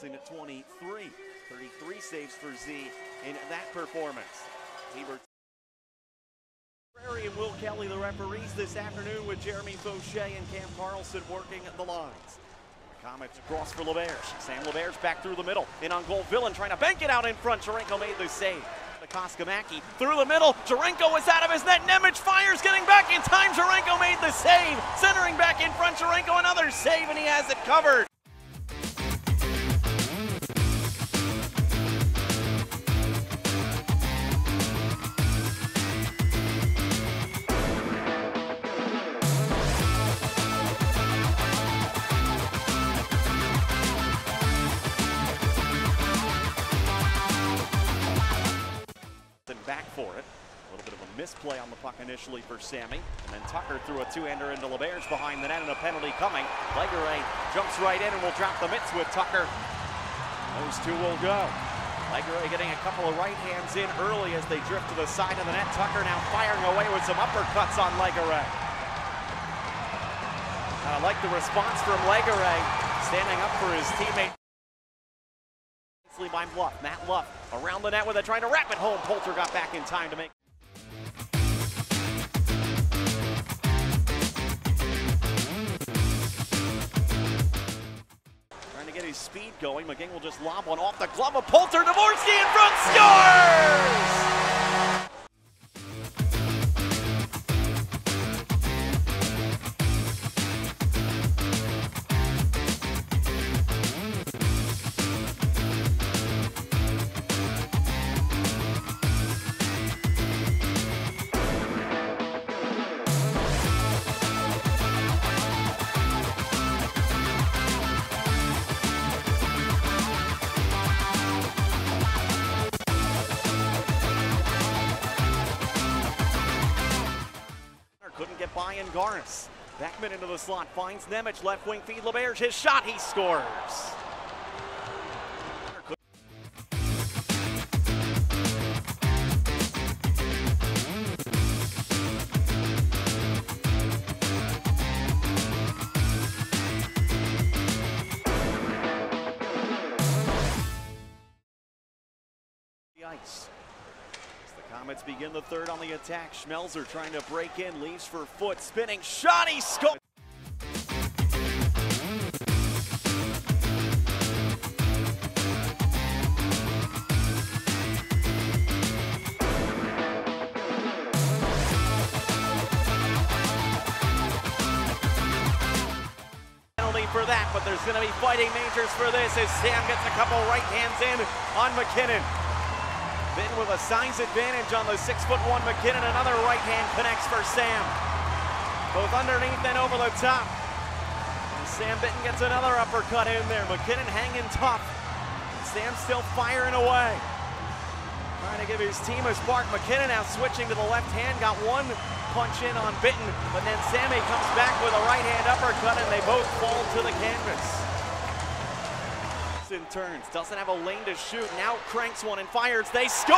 2023. 33 saves for Z in that performance. Prairie and Will Kelly, the referees this afternoon, with Jeremy Fauché and Cam Carlson working the lines. The Comets cross for LeBears. Sam LeBears back through the middle. In on goal, Villain trying to bank it out in front. Jarenko made the save. Koskamaki through the middle. Jarenko was out of his net. Nemec fires, getting back in time. Jarenko made the save. Centering back in front. Jarenko another save, and he has it covered. Back for it. A little bit of a misplay on the puck initially for Sammy. And then Tucker threw a two-hander into LeBears behind the net, and a penalty coming. Legare jumps right in and will drop the mitts with Tucker. Those two will go. Legare getting a couple of right hands in early as they drift to the side of the net. Tucker now firing away with some uppercuts on Legare. I like the response from Legare, standing up for his teammate. By Bluff. Matt Luff around the net with it, trying to wrap it home. Poulter got back in time to make. Trying to get his speed going. McGing will just lob one off the glove of Poulter. Dvorsky in front, scores! Couldn't get by in Garnis. Beckman into the slot, finds Nemec, left wing feed LeBears, his shot, he scores. The ice. Comets begin the third on the attack. Schmelzer trying to break in, leaves for Foot, spinning shot, he scores! Penalty for that, but there's going to be fighting majors for this as Sam gets a couple right hands in on McKinnon. Then with a size advantage on the 6'1" McKinnon, another right hand connects for Sam. Both underneath and over the top. And Sam Bitten gets another uppercut in there. McKinnon hanging tough. Sam still firing away. Trying to give his team a spark. McKinnon now switching to the left hand. Got one punch in on Bitten, but then Sammy comes back with a right hand uppercut, and they both fall to the canvas. In turns, doesn't have a lane to shoot, now cranks one and fires, they score!